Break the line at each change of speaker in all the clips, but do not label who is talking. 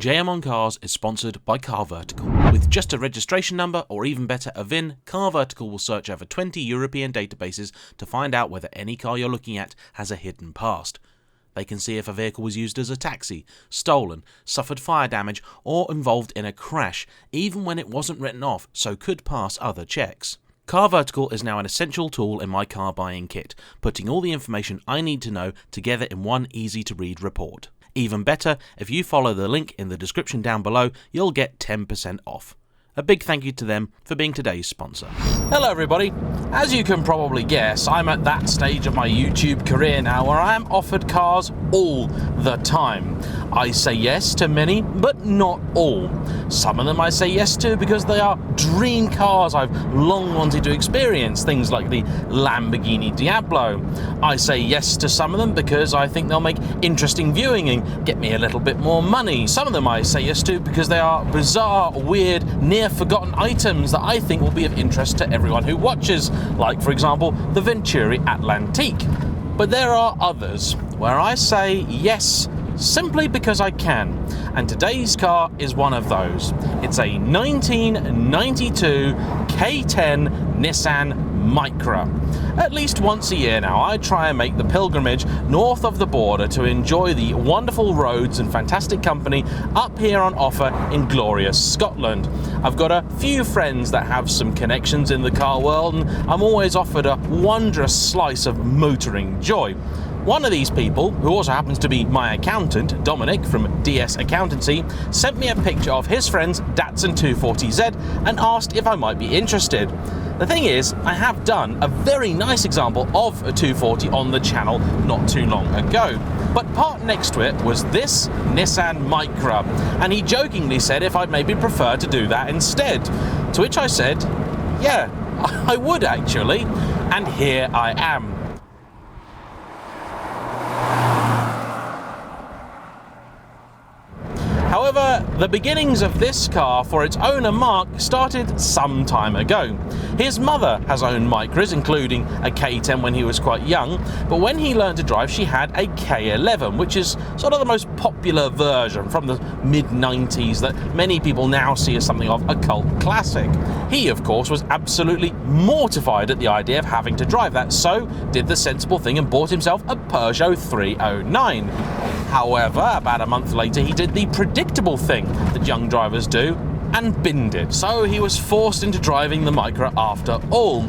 JayEmm on Cars is sponsored by Car Vertical. With just a registration number, or even better, a VIN, Car Vertical will search over 20 European databases to find out whether any car you're looking at has a hidden past. They can see if a vehicle was used as a taxi, stolen, suffered fire damage, or involved in a crash, even when it wasn't written off, so could pass other checks. Car Vertical is now an essential tool in my car buying kit, putting all the information I need to know together in one easy-to-read report. Even better, if you follow the link in the description down below, you'll get 10% off. A big thank you to them for being today's sponsor.
Hello everybody. As you can probably guess, I'm at that stage of my YouTube career now where I am offered cars all the time. I say yes to many, but not all. Some of them I say yes to because they are dream cars I've long wanted to experience, things like the Lamborghini Diablo. I say yes to some of them because I think they'll make interesting viewing and get me a little bit more money. Some of them I say yes to because they are bizarre, weird, near-forgotten items that I think will be of interest to everyone who watches, like, for example, the Venturi Atlantique. But there are others where I say yes simply because I can, and today's car is one of those. It's a 1992 K10 Nissan Micra. At least once a year now, I try and make the pilgrimage north of the border to enjoy the wonderful roads and fantastic company up here on offer in glorious Scotland. I've got a few friends that have some connections in the car world, and I'm always offered a wondrous slice of motoring joy. One of these people, who also happens to be my accountant, Dominic from DS Accountancy, sent me a picture of his friend's Datsun 240Z and asked if I might be interested. The thing is, I have done a very nice example of a 240 on the channel not too long ago. But parked next to it was this Nissan Micra, and he jokingly said if I'd maybe prefer to do that instead. To which I said, yeah, I would actually, and here I am. However, the beginnings of this car for its owner Mark started some time ago. His mother has owned Micras, including a K10 when he was quite young, but when he learned to drive she had a K11, which is sort of the most popular version from the mid-90s that many people now see as something of a cult classic. He, of course, was absolutely mortified at the idea of having to drive that, so did the sensible thing and bought himself a Peugeot 309. However, about a month later, he did the predictable thing that young drivers do and binned it. So he was forced into driving the Micra after all.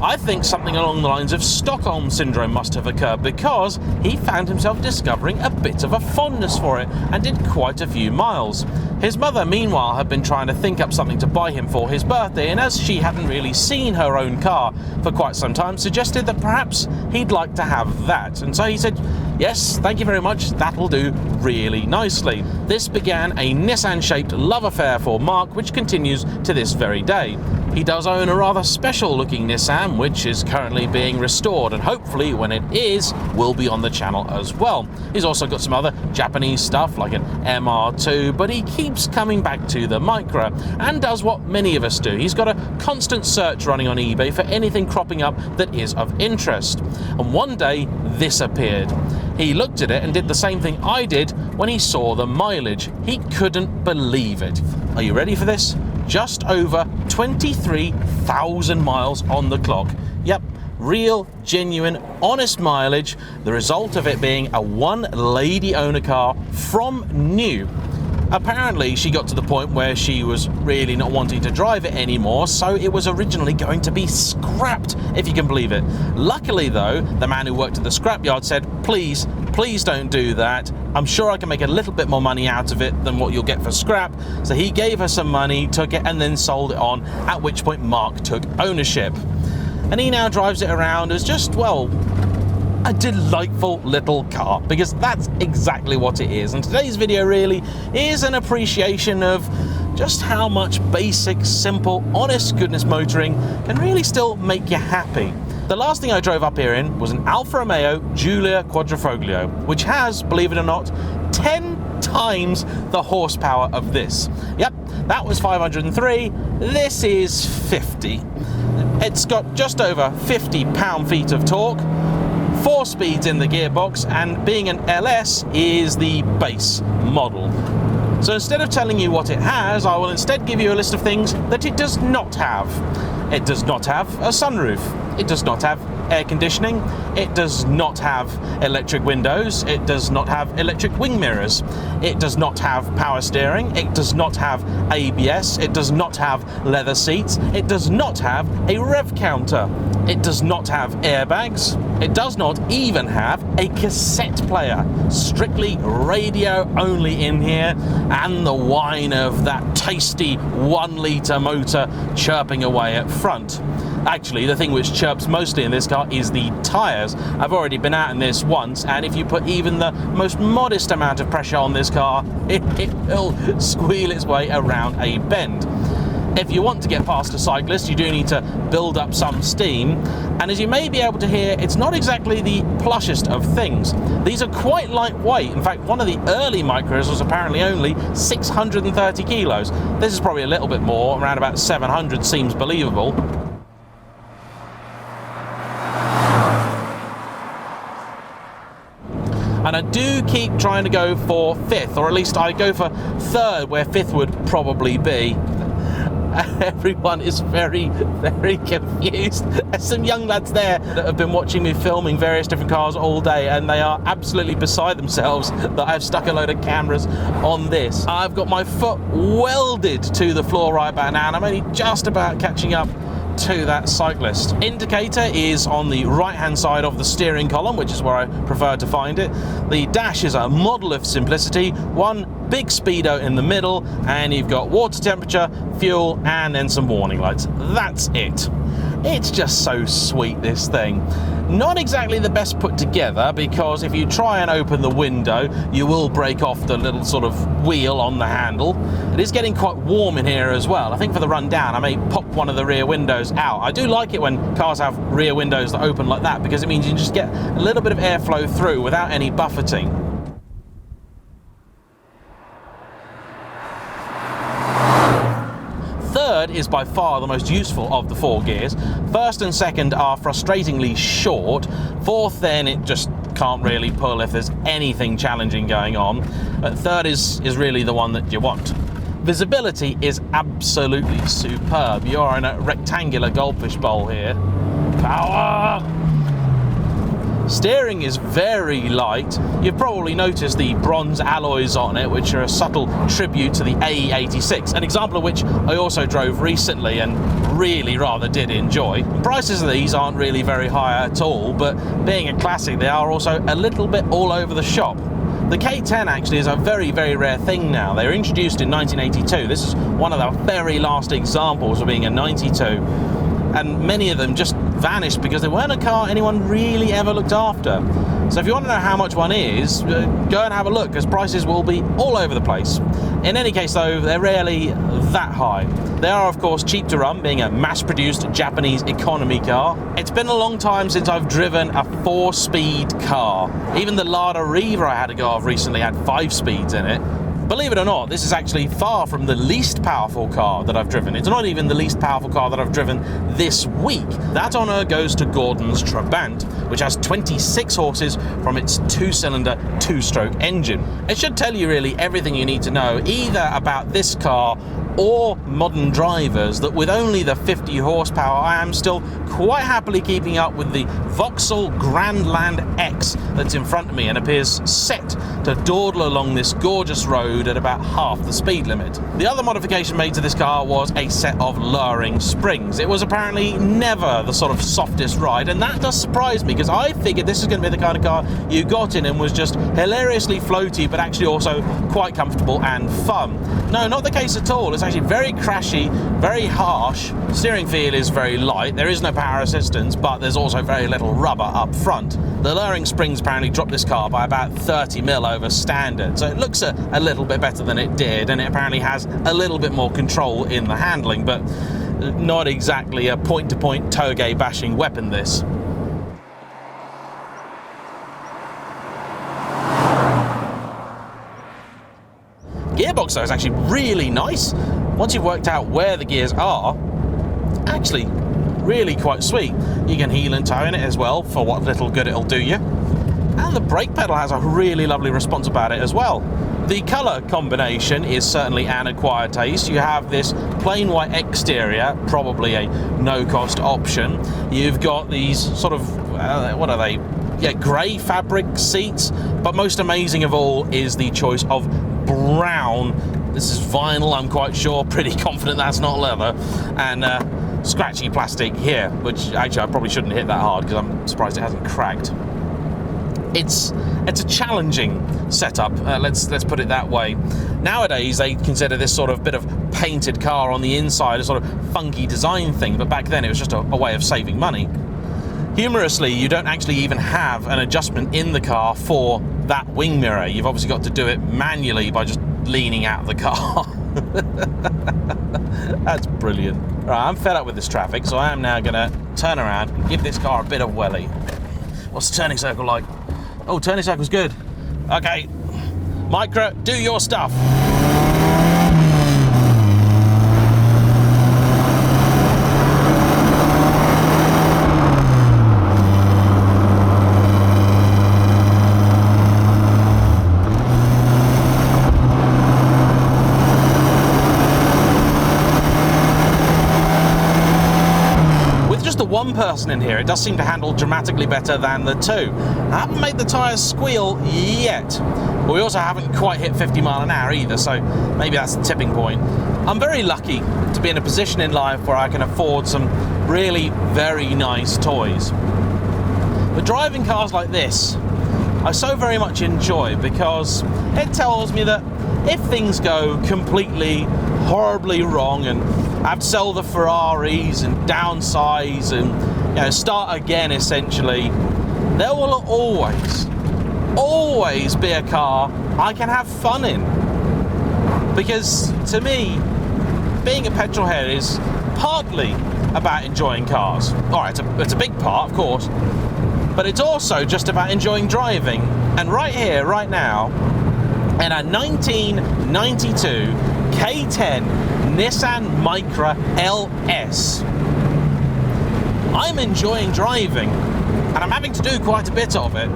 I think something along the lines of Stockholm Syndrome must have occurred because he found himself discovering a bit of a fondness for it and did quite a few miles. His mother, meanwhile, had been trying to think up something to buy him for his birthday, and as she hadn't really seen her own car for quite some time, suggested that perhaps he'd like to have that. And so he said, yes, thank you very much, that'll do really nicely. This began a Nissan-shaped love affair for Mark, which continues to this very day. He does own a rather special looking Nissan, which is currently being restored, and hopefully when it is, will be on the channel as well. He's also got some other Japanese stuff like an MR2, but he keeps coming back to the Micra and does what many of us do. He's got a constant search running on eBay for anything cropping up that is of interest. And one day, this appeared. He looked at it and did the same thing I did when he saw the mileage. He couldn't believe it. Are you ready for this? Just over 23,000 miles on the clock. Yep, real, genuine, honest mileage, the result of it being a one-lady owner car from new. Apparently, she got to the point where she was really not wanting to drive it anymore, so it was originally going to be scrapped, if you can believe it. Luckily, though, the man who worked at the scrapyard said, please don't do that. I'm sure I can make a little bit more money out of it than what you'll get for scrap. So he gave her some money, took it, and then sold it on, at which point Mark took ownership. And he now drives it around as just, well, a delightful little car, because that's exactly what it is. And today's video really is an appreciation of just how much basic, simple, honest goodness motoring can really still make you happy. The last thing I drove up here in was an Alfa Romeo Giulia Quadrifoglio, which has, believe it or not, 10 times the horsepower of this. Yep, that was 503, this is 50. It's got just over 50 pound-feet of torque, 4 speeds in the gearbox, and being an LS is the base model. So instead of telling you what it has, I will instead give you a list of things that it does not have. It does not have a sunroof. It does not have air conditioning. It does not have electric windows. It does not have electric wing mirrors. It does not have power steering. It does not have ABS. It does not have leather seats. It does not have a rev counter. It does not have airbags. It does not even have a cassette player. Strictly radio only in here, and the whine of that tasty 1 litre motor chirping away at front. Actually, the thing which chirps mostly in this car is the tyres. I've already been out in this once, and if you put even the most modest amount of pressure on this car, it will squeal its way around a bend. If you want to get past a cyclist, you do need to build up some steam, and as you may be able to hear, it's not exactly the plushest of things. These are quite lightweight. In fact, one of the early Micras was apparently only 630 kilos. This is probably a little bit more, around about 700 seems believable. And I do keep trying to go for 5th, or at least I go for 3rd, where 5th would probably be. Everyone is very, very confused. There's some young lads there that have been watching me filming various different cars all day, and they are absolutely beside themselves that I've stuck a load of cameras on this. I've got my foot welded to the floor right about now, and I'm only just about catching up to that cyclist. Indicator is on the right hand side of the steering column, which is where I prefer to find it. The dash is a model of simplicity, one big speedo in the middle, and you've got water temperature, fuel, and then some warning lights. That's it. It's just so sweet, this thing. Not exactly the best put together, because if you try and open the window, you will break off the little sort of wheel on the handle. It is getting quite warm in here as well. I think for the run down, I may pop one of the rear windows out. I do like it when cars have rear windows that open like that, because it means you just get a little bit of airflow through without any buffeting. Third is by far the most useful of the 4 gears. First and second are frustratingly short. Fourth, then it just can't really pull if there's anything challenging going on. But third is really the one that you want. Visibility is absolutely superb. You're in a rectangular goldfish bowl here. Power! Steering is very light. You've probably noticed the bronze alloys on it, which are a subtle tribute to the A86, an example of which I also drove recently and really rather did enjoy. Prices of these aren't really very high at all, but being a classic, they are also a little bit all over the shop. The K10 actually is a very, very rare thing now. They were introduced in 1982. This is one of the very last examples of being a 92. And many of them just vanished because they weren't a car anyone really ever looked after. So if you want to know how much one is, go and have a look, because prices will be all over the place. In any case though, they're rarely that high. They are of course cheap to run, being a mass-produced Japanese economy car. It's been a long time since I've driven a 4-speed car. Even the Lada Riva I had to go of recently had 5 speeds in it. Believe it or not, this is actually far from the least powerful car that I've driven. It's not even the least powerful car that I've driven this week. That honour goes to Gordon's Trabant, which has 26 horses from its 2-cylinder, 2-stroke engine. It should tell you really everything you need to know, either about this car or modern drivers, that with only the 50 horsepower, I am still quite happily keeping up with the Vauxhall Grandland X that's in front of me and appears set to dawdle along this gorgeous road at about half the speed limit. The other modification made to this car was a set of lowering springs. It was apparently never the sort of softest ride, and that does surprise me, because I figured this is going to be the kind of car you got in and was just hilariously floaty, but actually also quite comfortable and fun. No, not the case at all. It's actually very crashy, very harsh. Steering feel is very light. There is no power assistance, but there's also very little rubber up front. The lowering springs apparently dropped this car by about 30 mil over standard, so it looks a little bit better than it did, and it apparently has a little bit more control in the handling, but not exactly a point-to-point toge bashing weapon, this. Gearbox though is actually really nice. Once you've worked out where the gears are, actually really quite sweet. You can heel and toe in it as well, for what little good it'll do you. And the brake pedal has a really lovely response about it as well. The colour combination is certainly an acquired taste. You have this plain white exterior, probably a no-cost option. You've got these sort of, what are they? Yeah, grey fabric seats, but most amazing of all is the choice of brown. This is vinyl, I'm quite sure, pretty confident that's not leather, and scratchy plastic here, which actually I probably shouldn't hit that hard because I'm surprised it hasn't cracked. It's a challenging setup, let's put it that way. Nowadays they consider this sort of bit of painted car on the inside a sort of funky design thing, but back then it was just a way of saving money. Humorously, you don't actually even have an adjustment in the car for that wing mirror. You've obviously got to do it manually by just leaning out of the car. That's brilliant. Right, I'm fed up with this traffic, so I am now going to turn around and give this car a bit of welly. What's the turning circle like? Oh, turning circle's good. Okay, Micra, do your stuff. One person in here, it does seem to handle dramatically better than the two. I haven't made the tyres squeal yet, but we also haven't quite hit 50 mile an hour either, so maybe that's the tipping point. I'm very lucky to be in a position in life where I can afford some really very nice toys. But driving cars like this, I so very much enjoy because it tells me that if things go completely horribly wrong and I have to sell the Ferraris and downsize and start again essentially, there will always be a car I can have fun in. Because to me, being a petrolhead is partly about enjoying cars. Alright, it's a big part, of course, but it's also just about enjoying driving. And right here, right now, in a 1992 K10 Nissan Micra LS, I'm enjoying driving, and I'm having to do quite a bit of it.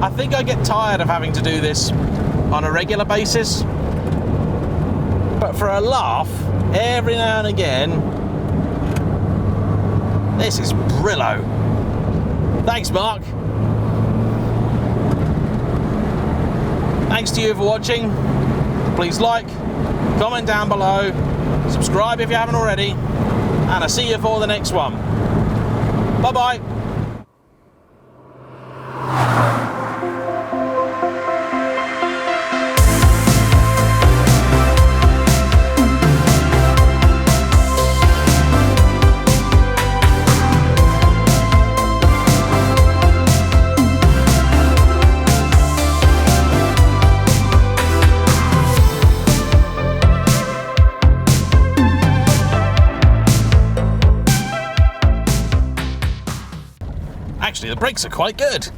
I think I get tired of having to do this on a regular basis, but for a laugh, every now and again, this is Brillo. Thanks, Mark. Thanks to you for watching. Please like, comment down below, subscribe if you haven't already, and I'll see you for the next one. Bye-bye. Actually, the brakes are quite good.